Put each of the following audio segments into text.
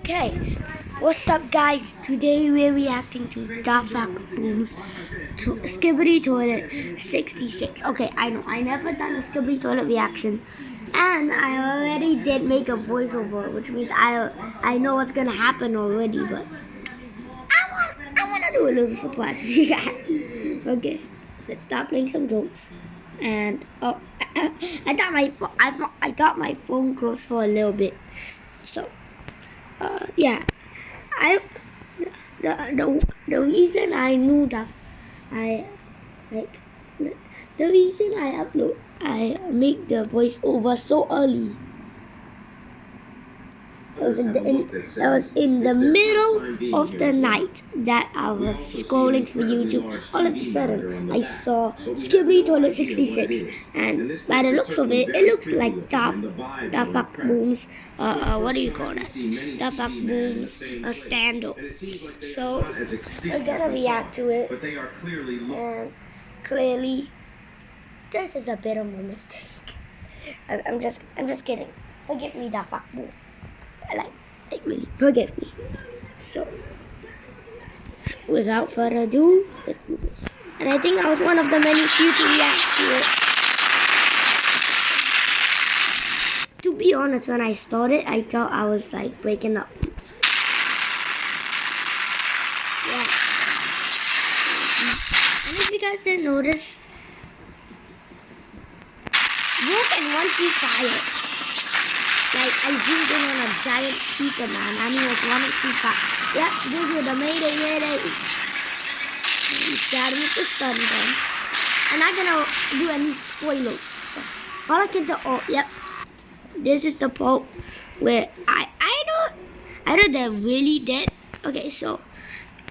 Okay, what's up guys? Today we're reacting to Daft Boom's Skibidi Toilet 66. Okay, I know, I never done a Skibidi Toilet reaction. And I already did make a voiceover, which means I know what's gonna happen already, but I wanna do a little surprise for you guys. Okay, let's start playing some jokes. And I thought my phone closed for a little bit. So yeah, I the reason I knew that I like the reason I make the voiceover so early. It was in the middle of the night that I was scrolling through YouTube. All of a sudden, I saw Skibidi Toilet 66, and by the looks of it, it looks like Daft Boom's what do you call that? Daft Boom's stand-up. So I'm gonna react to it, and clearly, this is a bit of a mistake. I'm just kidding. Forgive me, Daft Boom. Like really, forgive me. So, without further ado, let's do this. And I think I was one of the many few to react to it. To be honest, when I started, I thought I was like breaking up. Yeah. And if you guys didn't notice, broken once you fire. Like, I zoomed in on a giant speaker, man, and he was running too fast. Yep, this was the Mayday. We started with the stun gun. I'm not gonna do any spoilers. So, all I can do, yep. This is the part where I know they're really dead. Okay, so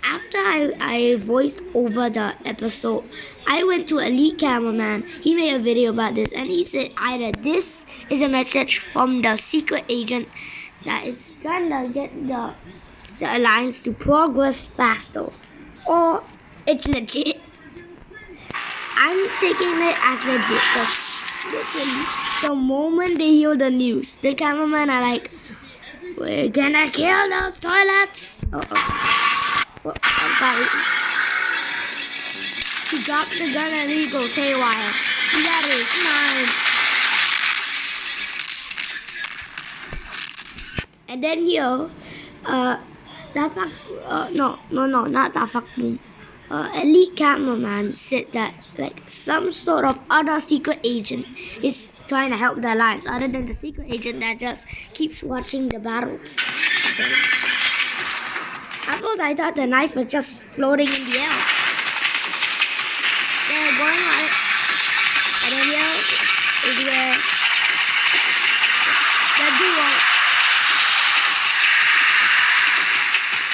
after I voiced over the episode, I went to Elite Cameraman. He made a video about this, and he said either this is a message from the secret agent that is trying to get the alliance to progress faster, or it's legit. I'm taking it as legit because literally the moment they hear the news, the cameraman are like, "We're gonna kill those toilets." I'm sorry. He dropped the gun and he goes haywire. That is mine. And then here, not Daft Boom. Elite Cameraman said that like some sort of other secret agent is trying to help the alliance, other than the secret agent that just keeps watching the battles. At first, I thought the knife was just floating in the air. They're going on it. And then here is where the duo.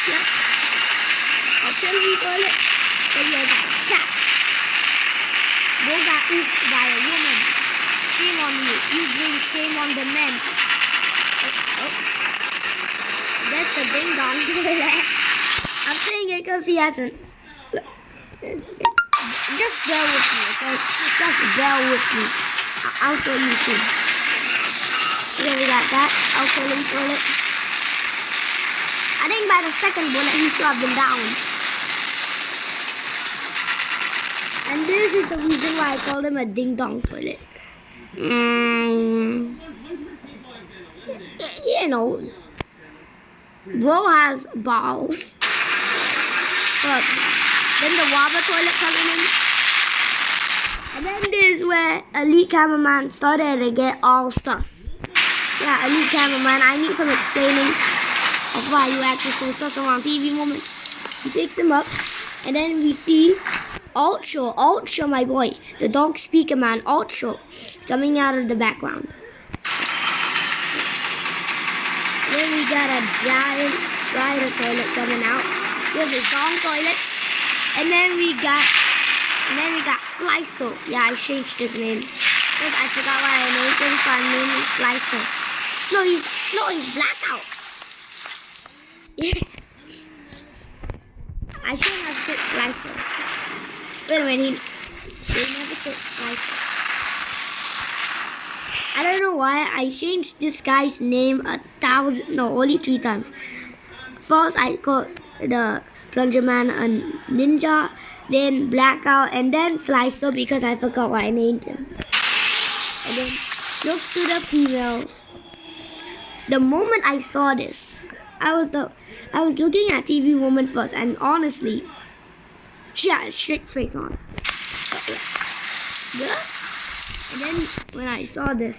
Yep. Auxiliary toilet. And you got shot. They got oofed by a woman. Shame on you. You bring shame on the men. That's the ding dong toilet. I'm saying it because he hasn't. Just bear with me, okay? Just bear with me. I'll show you too. Okay, we got that. I'll show him toilet. I think by the second bullet, he should have been down. And this is the reason why I called him a ding dong toilet. You know, bro has balls. But then the water toilet coming in. And then this is where Elite Cameraman started to get all sus. Yeah, Elite Cameraman, I need some explaining of why you acted so sus around TV moment. He picks him up. And then we see Ultra, my boy. The dog speaker man, Ultra, coming out of the background. Then we got a giant spider toilet coming out with his dong toilets, and then we got Slicer. Yeah, I changed his name because I forgot why I named him, so I named him Slicer. No, he's blackout. I shouldn't have said Slicer. Wait a minute, they never said Slicer. I don't know why I changed this guy's name only 3 times. First, I called the Plunger Man a ninja, then Blackout, and then Slicer because I forgot what I named him. And then looks to the females. The moment I saw this, I was looking at TV Woman first, and honestly, she had a straight face on. Yeah. And then when I saw this,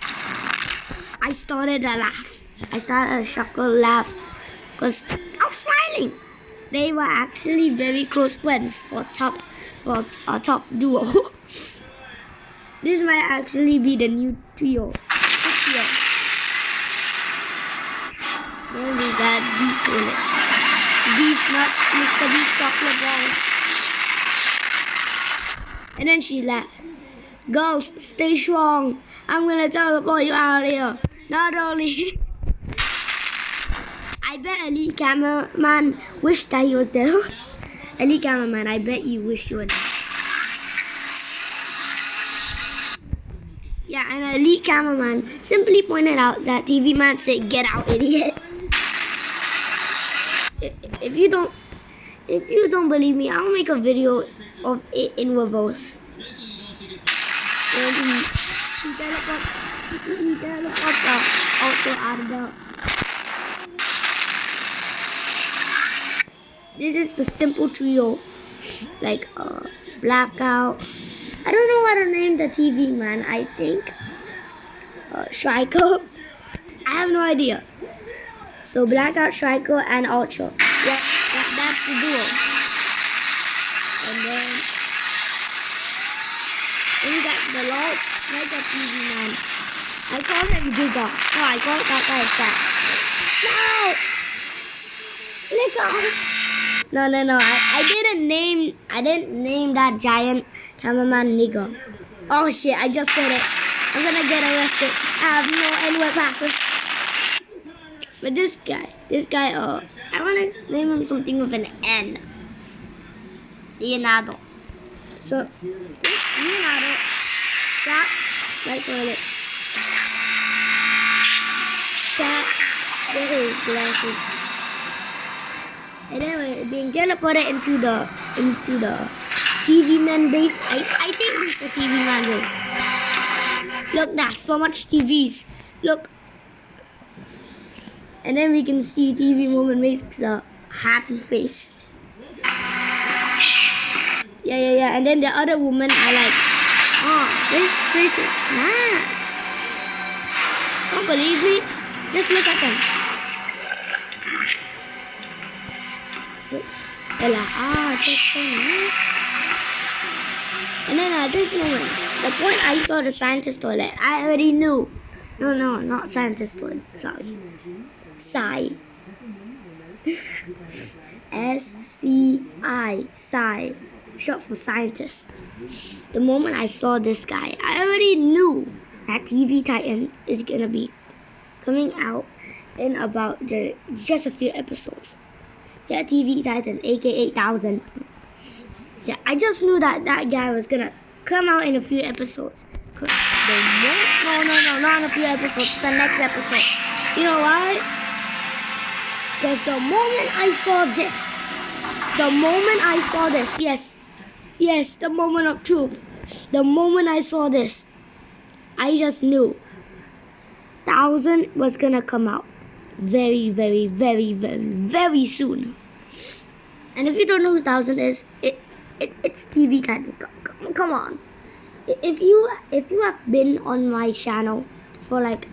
I started to laugh. I started a chuckle laugh because I was smiling. They were actually very close friends for a top duo. This might actually be the new trio. 6 years. Then we got these toilets. Beef nuts, Mr. Beef chocolate balls. And then she laughed. Girls, stay strong. I'm gonna teleport you out of here. Not only. I bet Elite Cameraman wished that he was there. Elite Cameraman, I bet you wish you were there. Yeah, and Elite Cameraman simply pointed out that TV Man said, "Get out, idiot." If you don't believe me, I'll make a video of it in reverse. And he teleports also out of the. This is the simple trio, like Blackout. I don't know what to name the TV Man. I think Striker. I have no idea. So Blackout, Striker, and Ultra. Yeah, that's the duo. And then we got the Lord Mega TV Man. I call him Giga. No, I call that guy Fat. No! Lick off! No. I didn't name that giant cameraman nigger. Oh shit! I just said it. I'm gonna get arrested. I have no anywhere passes. But this guy, I wanna name him something with an N. Leonardo. So Leonardo sat right toilet. Sat. There is glasses. And then we're being teleported into the TV Man base. I think this is the TV Man base. Look, there's so much TVs. Look. And then we can see TV Woman makes a happy face. Yeah. And then the other women are like, oh, this place is nice. Don't believe me? Just look at them. They're like, that's so nice. And then at this moment, the point I saw the scientist toilet, I already knew. No, not scientist toilet. Sorry. S-C-I. Sci. Short for scientist. The moment I saw this guy, I already knew that TV Titan is gonna be coming out in about just a few episodes. Yeah, TV Titan, aka 1000. Yeah, I just knew that guy was gonna come out in a few episodes. No, not in a few episodes. The next episode. You know why? Because the moment I saw this, yes, the moment of truth. The moment I saw this, I just knew 1000 was gonna come out very, very, very, very, very soon. And if you don't know who 1000 is, it's TV Titan. Come on. If you have been on my channel for like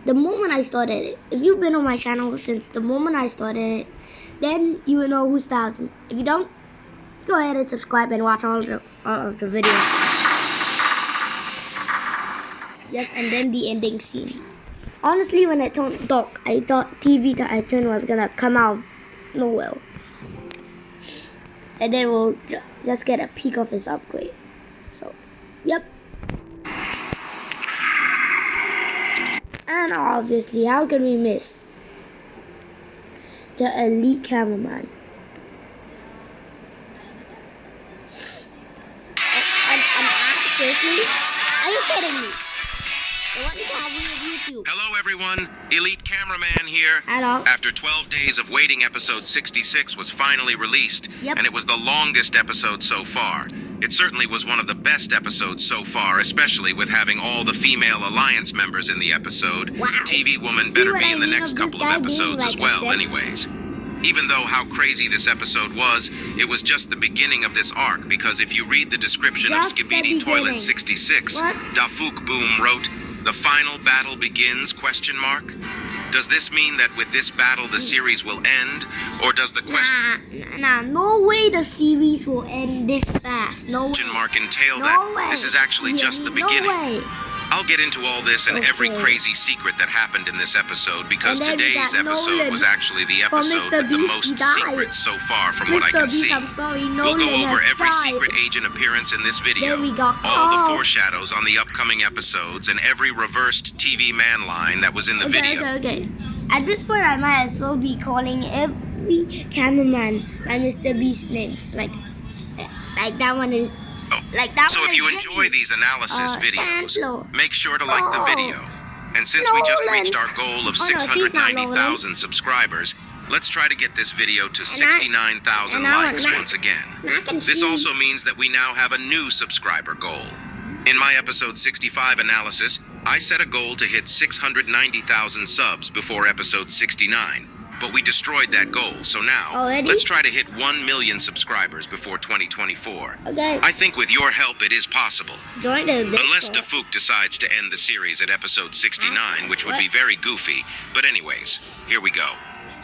the moment I started it, if you've been on my channel since the moment I started it, then you will know who's 1000. If you don't, go ahead and subscribe and watch all of the videos. Yep, and then the ending scene. Honestly, when it turned dark, I thought TV Titan was gonna come out nowhere. And then we'll just get a peek of his upgrade. So, yep. And obviously, how can we miss the Elite Cameraman? I'm seriously? Are you kidding me? Hello everyone, Elite Cameraman here. Hello. After 12 days of waiting, episode 66 was finally released, Yep. and it was the longest episode so far. It certainly was one of the best episodes so far, especially with having all the female Alliance members in the episode. Wow. TV Woman See better what be I in the mean next of couple this of guy being episodes like as I well, said? anyways. Even though how crazy this episode was, it was just the beginning of this arc, because if you read the description Just of the Skibidi Toilet beginning. 66, What? Dafuk Boom wrote, "The final battle begins?" Does this mean that with this battle the series will end, or does the No way the series will end this fast. No way. question mark entail No that way. this is actually just the beginning? No way. I'll get into all this and every Okay. crazy secret that happened in this episode, because And then we today's got episode Nolan was actually the from episode Mr. with the Beast most died. secrets so far from what I Mr. can Beast, see. I'm sorry, We'll Nolan go over has every died. secret agent appearance in this video, Then we got all the Carl. foreshadows on the upcoming episodes, and every reversed TV man line that was in the video. Okay. At this point, I might as well be calling every cameraman by Mr. Beast names. Like that one is. Oh, Like that so one if you is enjoy these analysis videos, Angelo. make sure to like the Oh. video. And since we just Nolan. reached our goal of Oh, no, she's not 690,000 subscribers, let's try to get this video to 69,000 and I want likes mac- once again. mac and This cheese. also means that we now have a new subscriber goal. In my episode 65 analysis, I set a goal to hit 690,000 subs before episode 69. But we destroyed that goal, so now Already? let's try to hit 1 million subscribers before 2024. Okay. I think with your help it is possible. Join the Unless Discord. Dafuk decides to end the series at episode 69, which would be very goofy. But anyways, here we go.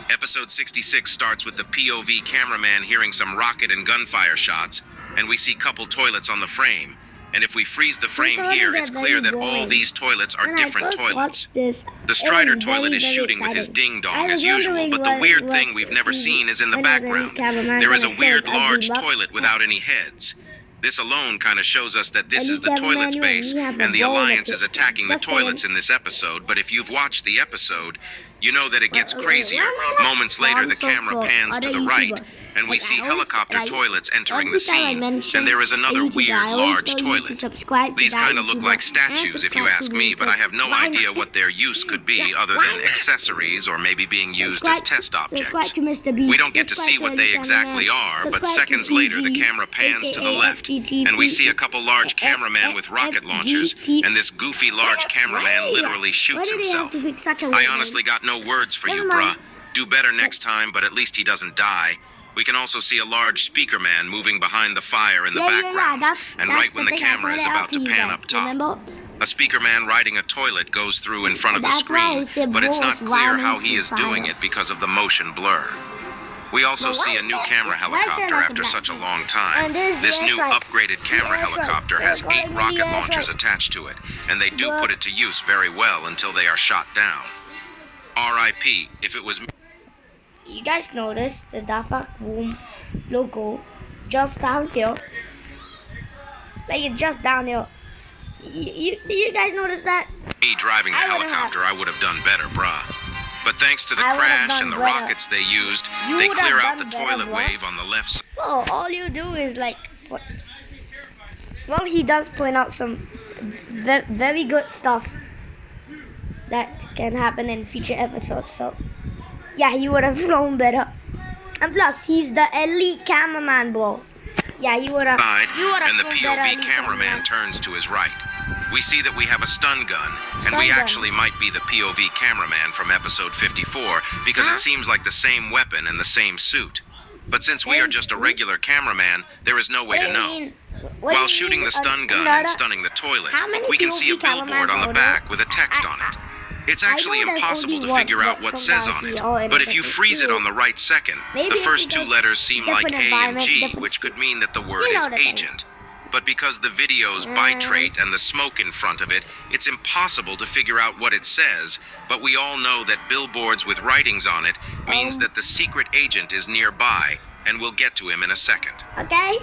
Episode 66 starts with the POV cameraman hearing some rocket and gunfire shots, and we see couple toilets on the frame. And if we freeze the frame starting here, to it's get clear very that all boring. these toilets are When I different first toilets. watched this, The it Strider was toilet very, is very shooting with his exciting. ding-dong I was as usual, wondering but the what weird was thing we've never the seen is in the when I was background. cameraman There is a gonna weird say, I'll large give up. toilet without any heads. This alone kind of shows us that this Any is the toilet cameraman, space, you have a and the bowl in Alliance it. is attacking the Just toilets kidding. in this episode, but if you've watched the episode, you know that it gets Well, crazier. why am I not Moments later, the sponsored camera for pans to other the right, YouTubers? and we Like, see I always- helicopter like, toilets entering every the time I scene, mention and there is a another YouTuber, weird I always large tell you to toilet. subscribe to These that kind of look YouTuber like and statues if you subscribe ask to me, but I have no Why idea not? what their use could be Yeah, other why than not? accessories or maybe being used as test objects. Subscribe to Mr. Beast. We don't get to see Subscribe what they Elite exactly Cameraman. are, but Subscribe seconds to later the GG, camera pans to the aka left, FGG, and we see a couple large cameramen with rocket launchers, and this goofy large cameraman literally shoots Why do they have himself. to pick such a I weird honestly got no words for you, Never mind. bruh. Do better next time, but at least he doesn't die. We can also see a large speaker man moving behind the fire in the background, and right when the camera is about to pan up top. Remember? A speaker man riding a toilet goes through in front of the That's why I screen, said but it's balls not clear running how he is through doing fire. it because of the motion blur. We also But why see a is new that- camera why is there helicopter like a after black such a thing? long time. And there's the This new airstrike. upgraded camera The airstrike. helicopter They're has 8 calling me the rocket launchers airstrike. attached to it, and they do But- put it to use very well until they are shot down. R.I.P. If it was me. You guys notice the Dafa Boom logo just down here? Like it's just down here. You guys notice that? Me driving the I would've helicopter, I would have done better, bruh. But thanks to the I would've crash done and the better. rockets they used, You they would've clear out done the better, toilet bruh. wave on the left side. Well, all you do is like. Well, he does point out some very good stuff that can happen in future episodes. So, yeah, he would have flown better. And plus, he's the elite cameraman, bro. Yeah, you would have. And the POV cameraman turns to his right. We see that we have a stun gun, and we Stun gun. actually might be the POV cameraman from episode 54 because Huh? it seems like the same weapon and the same suit. But since we are Same just a suit? regular cameraman, there is no way to know. While shooting the stun gun and stunning the toilet, How many we can see a POV billboard on the cameramans back are with a text on it. It's I actually know there's impossible only to one, figure out but what says sometimes on we all it. end But up if you in the freeze it field. on the right second, Maybe the if first you two just letters seem like different A and environment, G, different which could suit. mean that the word You know is the thing. agent. But because the video's bitrate and the smoke in front of it, it's impossible to figure out what it says. But we all know that billboards with writings on it means that the secret agent is nearby, and we'll get to him in a second. Okay?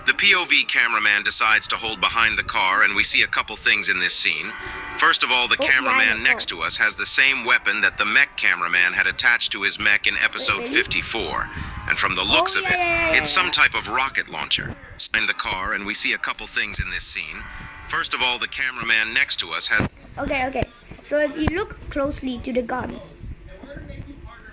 The POV cameraman decides to hold behind the car, and we see a couple things in this scene. First of all, the cameraman next to us has the same weapon that the mech cameraman had attached to his mech in episode really? 54. And from the looks of it, yeah. it's some type of rocket launcher. In the car, and we see a couple things in this scene. First of all, the cameraman next to us has Okay. So if you look closely to the gun,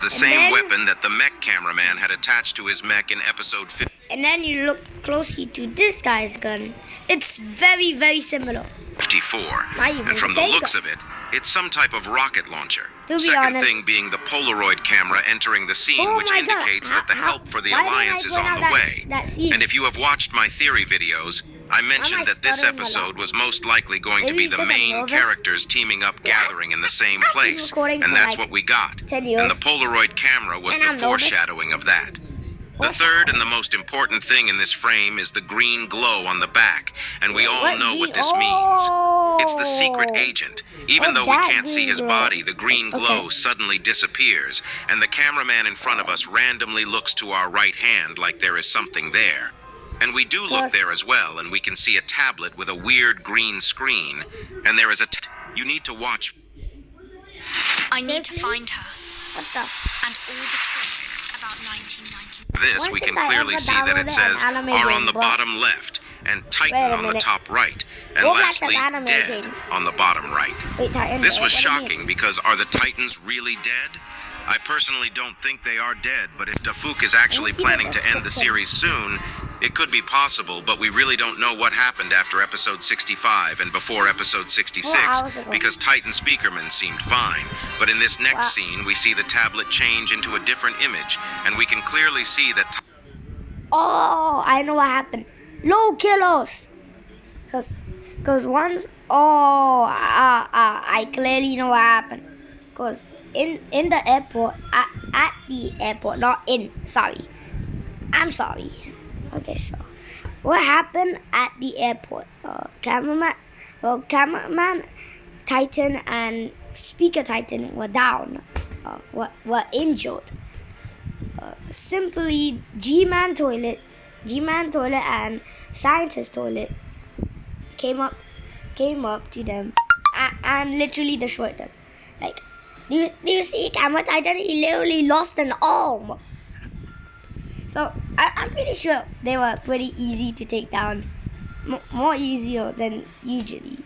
The same weapon that the mech cameraman had attached to his mech in episode 50. and then you look closely to this guy's gun, it's very, very similar. 54. Not even And from the the same looks gun. of it, it's some type of rocket launcher. To be Second honest- thing being the Polaroid camera entering the scene, Oh which my God. indicates that the help for the Why didn't Alliance I is point on out the that- way. that scene? And if you have watched my theory videos, I mentioned that this stuttering a lot? episode was most likely going to Maybe be the because I'm main nervous? characters teaming up gathering in the same I've been place. recording And for that's like what we got. 10 years. And the Polaroid camera was And the I'm nervous. foreshadowing of that. The third and the most important thing in this frame is the green glow on the back, and we all What know green- what this means. It's the secret Oh. agent. Even Oh, though we that can't see green his glow. body, the green glow Okay. suddenly disappears, and the cameraman in front of us randomly looks to our right hand like there is something there. And we do look Yes. there as well, and we can see a tablet with a weird green screen, and there is a you need to watch. I need to Seriously? find her What the? and all the truth about 1990. This, One we thing can I clearly ever see that it downloaded says an anime are on game, the but- bottom left, and Wait Titan a on the minute. top right, and Go back to lastly, the anime Dead games. on the bottom right. Wait, Titan. This was what do you mean? shocking because are the Titans really dead? I personally don't think they are dead, but if Tafuk is actually see the planning to end the description. series soon, it could be possible, but we really don't know what happened after episode 65 and before episode 66 4 hours ago. because Titan Speakerman seemed fine. But in this next Wow. scene, we see the tablet change into a different image, and we can clearly see that Oh, I know what happened. Low kilos. Cause once. Oh, I clearly know what happened. Cause in the airport, at the airport, not in. Sorry, I'm sorry. Okay, so what happened at the airport? Cameraman, Titan and Speaker Titan were down. Were injured. Simply G-Man toilet and Scientist toilet came up to them and literally destroyed them. Like, do you see Camera Titan? He literally lost an arm. So I'm pretty sure they were pretty easy to take down, more easier than usually.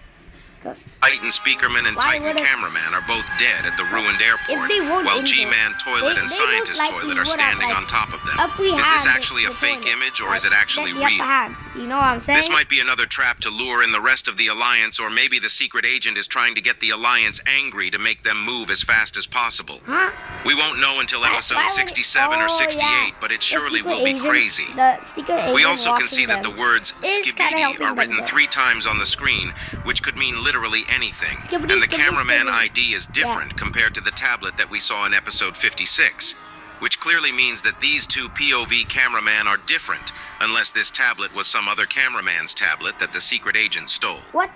Cause Titan Speakerman and Why Titan would it- Cameraman are both dead at the ruined airport, they weren't while injured, G-Man Toilet they and most Scientist likely Toilet are would have, standing like, on top of them. apprehended Is this actually a the fake toilet. image, or is it actually Get the upper real? hand. You know what I'm saying? This might be another trap to lure in the rest of the Alliance, or maybe the secret agent is trying to get the Alliance angry to make them move as fast as possible. Huh? We won't know until episode Why would it- 67 or Oh, 68, yeah. but it The surely secret will be agent- crazy. The secret We agent also can see watching that the them words is kinda skibidi helping are written them, though. 3 times on the screen, which could mean literally anything. Skibidi, And the skibidi, cameraman skibidi. ID is different compared to the tablet that we saw in episode 56, which clearly means that these two POV cameramen are different, unless this tablet was some other cameraman's tablet that the secret agent stole. What?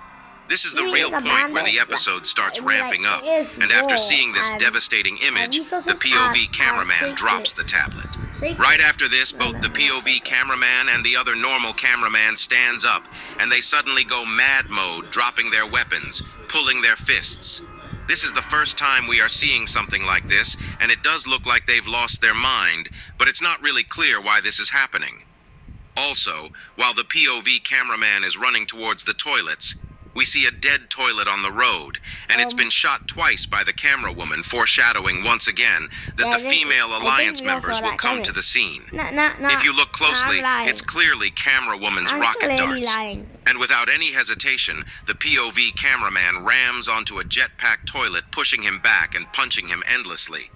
This is the It real is a point where the bandit. episode starts I mean, like, ramping up, it is and after raw, seeing this and- devastating image, resources the POV are cameraman sacred. drops the tablet. Sacred. Right after this, No, both no, the no, POV sacred. cameraman and the other normal cameraman stands up, and they suddenly go mad mode, dropping their weapons, pulling their fists. This is the first time we are seeing something like this, and it does look like they've lost their mind, but it's not really clear why this is happening. Also, while the POV cameraman is running towards the toilets, we see a dead toilet on the road, and it's been shot twice by the camera woman, foreshadowing once again that Yeah, the female I think Alliance we all members saw will that come coming. to the scene. No. If you look closely, I'm lying. it's clearly camera woman's I'm rocket clearly darts. lying. And without any hesitation, the POV cameraman rams onto a jetpack toilet, pushing him back and punching him endlessly.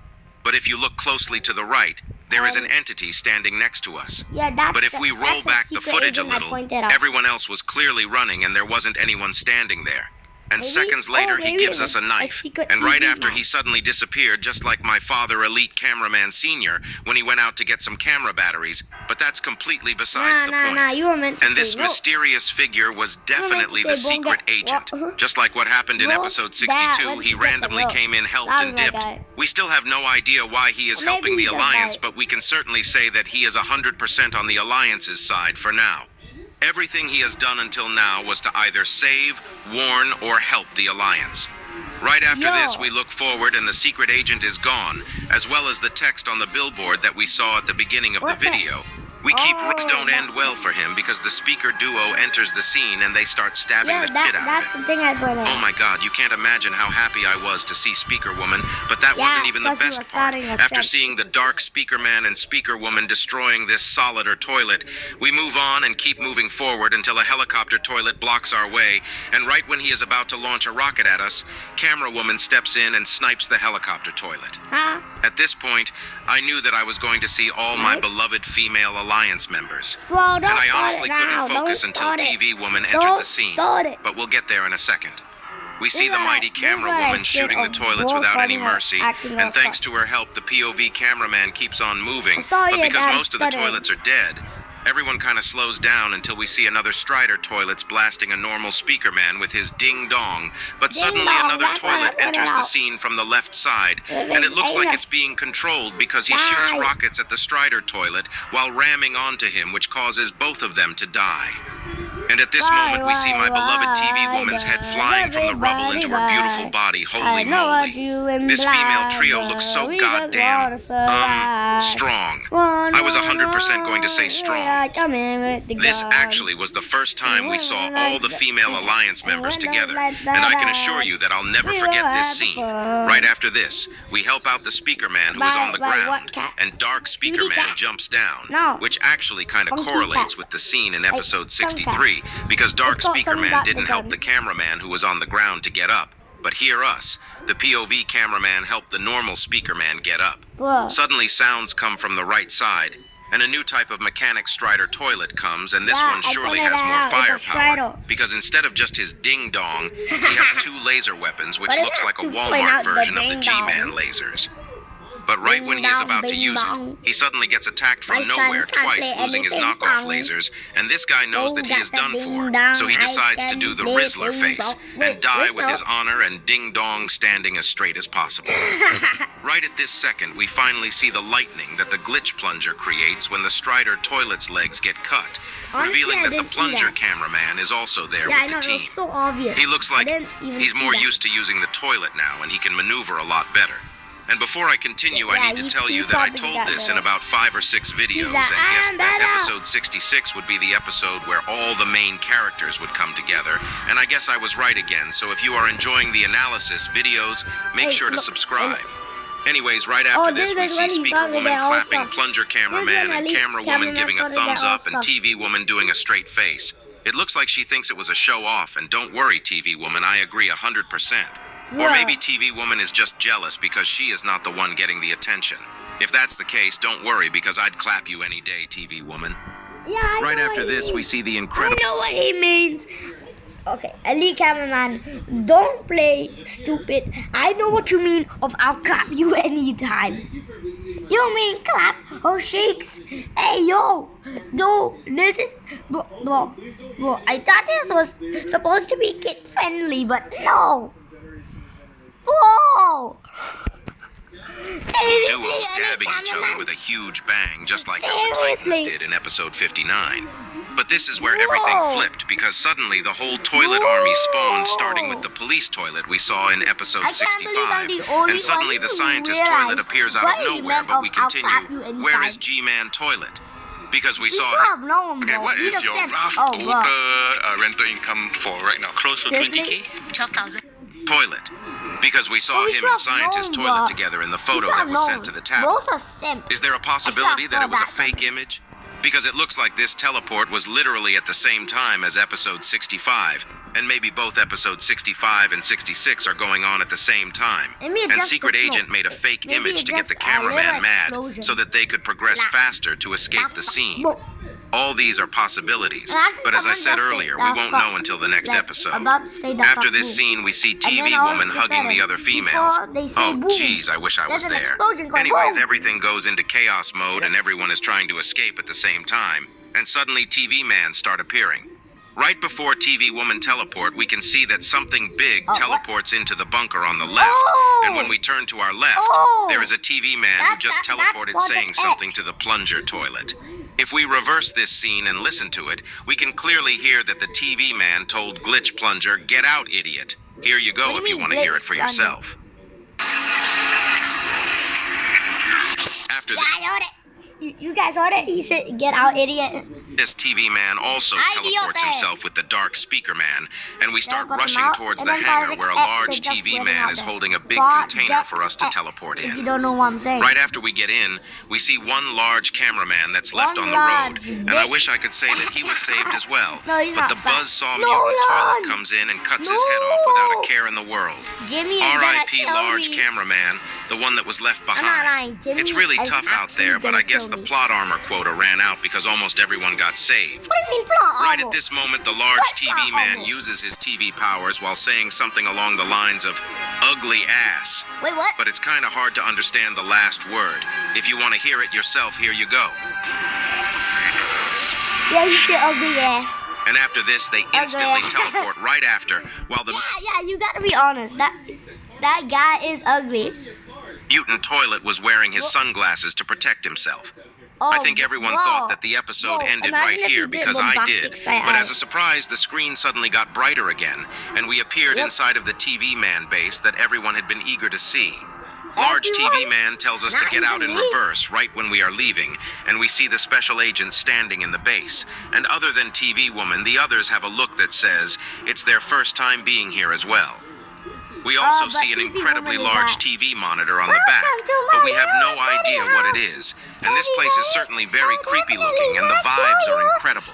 But if you look closely to the right, there is an entity standing next to us. Yeah, that's But if we roll that's back the secret footage a agent I little, pointed out. everyone else was clearly running and there wasn't anyone standing there. And Maybe- seconds later, he maybe gives it us a was a knife. secret And right TV after, knife. he suddenly disappeared, just like my father, Elite Cameraman Sr., when he went out to get some camera batteries. But that's completely besides the point. Nah, you were meant to And say this no. mysterious figure was definitely say the secret bonga- agent. what? Just like what happened in No, episode that 62, was he the randomly real- came in, helped, Sorry, and my dipped. guy. We still have no idea why he is Maybe helping the he's a Alliance, guy. but we can certainly say that he is 100% on the Alliance's side for now. Everything he has done until now was to either save, warn, or help the Alliance. Right after this, we look forward and the secret agent is gone, as well as the text on the billboard that we saw at the beginning of What the video. text? We keep don't end well for him because the speaker duo enters the scene and they start stabbing the shit out of that's it. the thing I put in. Oh my god, you can't imagine how happy I was to see Speaker Woman, but that wasn't even the because he best was part. starting a After set. seeing the dark Speaker Man and Speaker Woman destroying this solider toilet, we move on and keep moving forward until a helicopter toilet blocks our way, and right when he is about to launch a rocket at us, Camera Woman steps in and snipes the helicopter toilet. Huh? At this point, I knew that I was going to see all my beloved female Alliance members. Bro, don't And I start honestly it now. couldn't focus Don't until start it. TV Woman entered Don't the scene. start it. But we'll get there in a second. We see This the is mighty what I- this is camera what I woman said shooting the of toilets Wolf without any fighting or mercy, acting all and thanks sus. to her help, the POV cameraman keeps on moving. I'm sorry But your because dad's most of the stuttering. toilets are dead, everyone kind of slows down until we see another Strider toilets blasting a normal speaker man with his ding-dong. But Ding suddenly dong, another that's what I toilet pointed enters the out. scene from the left side, It and it is looks like anus. it's being controlled because he shoots Die. rockets at the Strider toilet while ramming onto him, which causes both of them to die. And at this moment, we see my beloved TV woman's head flying from the rubble into her beautiful body. Holy moly. This female trio looks so goddamn, strong. I was 100% going to say strong. This actually was the first time we saw all the female Alliance members together, and I can assure you that I'll never forget this scene. Right after this, we help out the Speaker Man who is on the ground, and Dark Speaker Man jumps down, which actually kind of correlates with the scene in episode 63, because Dark Speaker Man didn't help the cameraman who was on the ground to get up. But hear us, the POV cameraman helped the normal Speaker Man get up. Whoa. Suddenly sounds come from the right side, and a new type of mechanic Strider toilet comes, and this Yeah, one I surely pointed has it more out. It's a firepower, Strider. because instead of just his ding-dong, he has two laser weapons, which But it looks has like a to point Walmart out the version of the ding-dong. G-Man lasers. But right when he is about to use Ding-dong. it, he suddenly gets attacked from My son nowhere can't twice, play losing his anything knockoff wrong. lasers, and this guy knows that he is done for, so he decides to do the Rizzler face and die with his honor and ding-dong standing as straight as possible. Right at this second, we finally see the lightning that the glitch plunger creates when the Strider toilet's legs get cut, Honestly, revealing I that the didn't see plunger that. cameraman is also there Yeah, I with know, the it team. was so obvious. He looks I like didn't even he's see more that. used to using the toilet now, and he can maneuver a lot better. And before I continue, I Yeah, need to he- tell he you that I probably told got this in better. about 5 or 6 videos, and like, guessed "I'm that better." episode 66 would be the episode where all the main characters would come together. And I guess I was right again, so if you are enjoying the analysis videos, make Hey, sure to look, subscribe. Anyways, right after this, we this is see when he Speaker started Woman their all clapping stuff. Plunger Cameraman This is when and Elite Camera Woman Cameraman giving a started their thumbs all up and stuff. TV Woman doing a straight face. It looks like she thinks it was a show off, and don't worry, TV Woman, I agree 100%. Or Yeah. maybe TV Woman is just jealous because she is not the one getting the attention. If that's the case, don't worry, because I'd clap you any day, TV Woman. Yeah, I Right know after what he this, we means. see the I incredible... know what he means. Okay, Elite Cameraman, don't play stupid. I know what you mean of I'll clap you anytime. You mean clap or shakes? Hey, yo, this is... Bro, I thought this was supposed to be kid-friendly, but no. Whoa! duo dabbing each other with a huge bang, just like how the Titans Seriously? did in episode 59. But this is where everything Whoa. flipped, because suddenly the whole toilet army spawned, starting with the police toilet we saw in episode I can't believe I'm 65. the only And suddenly one the who scientist realized toilet appears out what of he nowhere, meant but we of I'll continue. clap you anytime. Where is G-Man toilet? Because we You saw should have known, Okay, bro. what He's is a your simp. rough Oh, total bro. rental income for right now? Close to Seriously? 20K? 12,000. toilet. Because we saw Oh, we him should and have scientist known, toilet bro. together in the You photo should that have was known. sent to the tablet. Both are simp. Is there a possibility saw that it was a that fake image? Because it looks like this teleport was literally at the same time as episode 65, and maybe both episode 65 and 66 are going on at the same time. Maybe it's And just Secret the smoke. Agent made a fake Maybe image it's to get the just a little cameraman mad explosion. so that they could progress Nah. faster to escape the scene. Bro, All these are possibilities, Actually, but as I someone said just earlier, said we the won't fuck. know until the next Like, episode. about to say the After fuck this move. scene, we see And TV then all Woman of a hugging the sudden, other females. before they say Oh, boom, jeez, I wish I was there's an there. explosion going Anyways, boom. everything goes into chaos mode and everyone is trying to escape at the same time. And suddenly TV Man start appearing. Right before TV Woman teleport, we can see that something big What? teleports into the bunker on the left. Oh! And when we turn to our left, Oh! there is a TV man who just That's teleported Project saying X. something to the plunger toilet. If we reverse this scene and listen to it, we can clearly hear that the TV man told Glitch Plunger, "Get out, idiot." Here you go What do if you you mean, want to hear Glitch it for Plunger? yourself. After Yeah, I heard it. You guys heard it? He said, "Get out, idiot." This TV man also teleports himself with the dark speaker man, and we start Teleport him rushing out, towards and the then hangar Project where a X large is just TV waiting man out is there. holding a big Project container for us to X, teleport If you in. don't know what I'm saying. Right after we get in, we see one large cameraman that's left One on the road, large and I big- wish I could say that he was saved as well. No, he's But not the fat. buzzsaw No, mutant toilet Lon. comes in and cuts his head off without a care in the world. Jimmy is gonna R.I.P. kill large me. cameraman, the one that was left I'm not behind. lying. Jimmy It's really is tough out actually there, but gonna I guess kill the me. plot armor quota ran out because almost everyone got saved. What do you mean plot Right armor? at this moment, the large What TV plot man armor? uses his TV powers while saying something along the lines of ugly ass. Wait, what? But it's kind of hard to understand the last word. If you want to hear it yourself, here you go. Yeah, you said ugly ass. And after this, they instantly ass. teleport right after, while the Yeah, you gotta be honest. That guy is ugly. mutant toilet was wearing his sunglasses to protect himself. Oh, I think everyone whoa. thought that the episode Whoa, ended imagine right if here he did because I bombastic did. side But eye. as a surprise, the screen suddenly got brighter again, and we appeared Yep. inside of the TV man base that everyone had been eager to see. Large TV Everyone? man tells us to Not get out in even me? reverse right when we are leaving, and we see the special agent standing in the base. And other than TV woman, the others have a look that says it's their first time being here as well. We also but see an TV incredibly woman is large not. TV monitor on the back, Welcome to but my we have no house, idea Daddy what it house. is. And this place is certainly very creepy looking, and the vibes are incredible.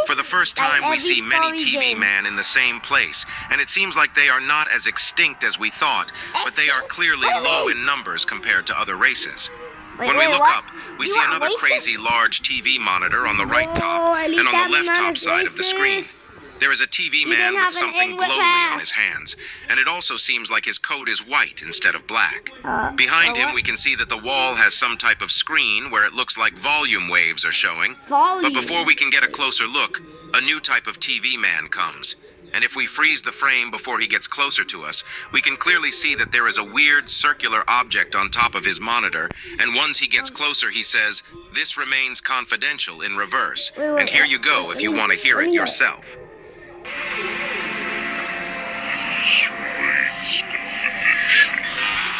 For the first Like time, we every see many story TV game. men in the same place, and it seems like they are not as extinct as we thought, but they are clearly What do you low mean? in numbers compared to other races. Wait, When we wait, look what? up, we You see are another racist? crazy large TV monitor on the right No, top, Elite and on the left Cameraman top is side of the screen. racist. There is a TV He man didn't with have an something inward glowly pass. on his hands, and it also seems like his coat is white instead of black. Behind him, what? we can see that the wall has some type of screen where it looks like volume waves are showing. Volume. But before we can get a closer look, a new type of TV man comes. And if we freeze the frame before he gets closer to us, we can clearly see that there is a weird circular object on top of his monitor. And once he gets closer, he says, "This remains confidential" in reverse. Wait, And here you go if you want to hear it yourself.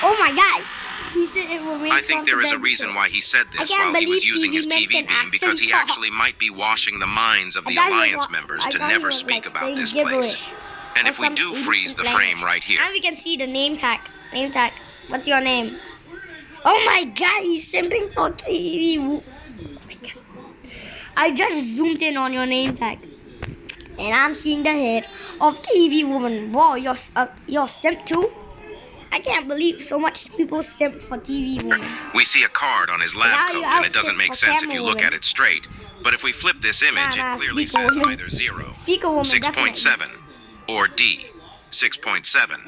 Oh my God. He said it will I think there is a reason why he said this I can't while he was believe using his TV TV makes an beam, because he accent talk. actually might be washing the minds of the I thought he Alliance wa- members I to thought he never was, speak like, about saying this gibberish. place. And Or if we some do ancient freeze the language. frame right here, And we can see the name tag. Name tag. What's your name? Oh my God, he's simping for TV. Oh my God. I just zoomed in on your name tag, and I'm seeing the head of TV woman. Wow, you're simp too? I can't believe so much people simp for TV woman. we see a card on his lab Now coat, you and it doesn't outfit make for sense if camera you look woman. at it straight. But if we flip this image, Nah, it clearly speaker says woman. either 0, Speaker woman, 6.7, or D, 6.7.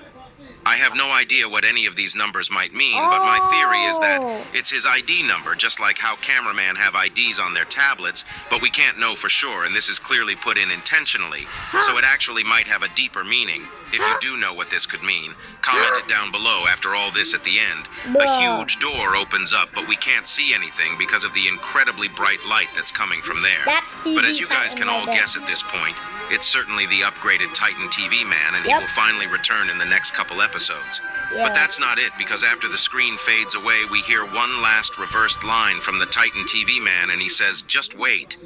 I have no idea what any of these numbers might mean, but my theory is that Oh. it's his ID number, just like how cameramen have IDs on their tablets, but we can't know for sure, and this is clearly put in intentionally, so it actually might have a deeper meaning. If you do know what this could mean, comment it down below after all this at the end. A Bruh. huge door opens up, but we can't see anything because of the incredibly bright light that's coming from there. That's TV But as you guys Titan can right all there. guess at this point, it's certainly the upgraded Titan TV man, and he Yep. will finally return in the next couple episodes. Yeah. But that's not it, because after the screen fades away, we hear one last reversed line from the Titan TV man, and he says, "Just wait."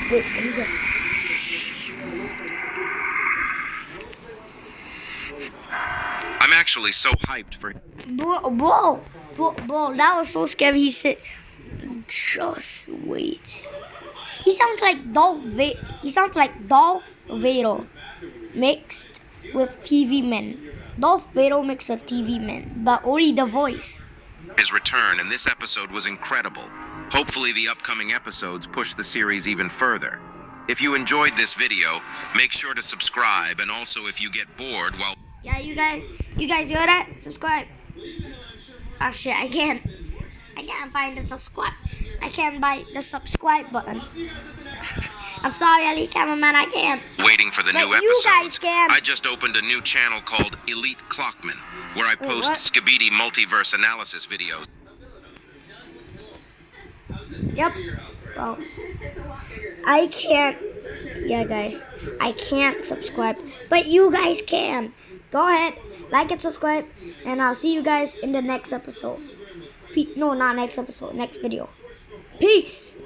Wait, let me go. I'm actually so hyped for Bro, that was so scary. He said, "Just wait." He sounds like Darth Vader mixed with TV men. Darth Vader mixed with TV men, but only the voice. his return, and this episode was incredible. Hopefully the upcoming episodes push the series even further. If you enjoyed this video, make sure to subscribe, and also if you get bored while Yeah, you guys hear that? Subscribe. Oh shit, I can't find the subscribe. I can't buy the subscribe button. I'm sorry, Elite Cameraman, I can't. waiting for the But new you episodes, guys can. I just opened a new channel called Elite Clockman, where I post what? skibidi multiverse analysis videos. Yep. Well, I can't. Yeah, guys, I can't subscribe, but you guys can. Go ahead, like and subscribe, and I'll see you guys in the next episode. No, not next episode. Next video. Peace.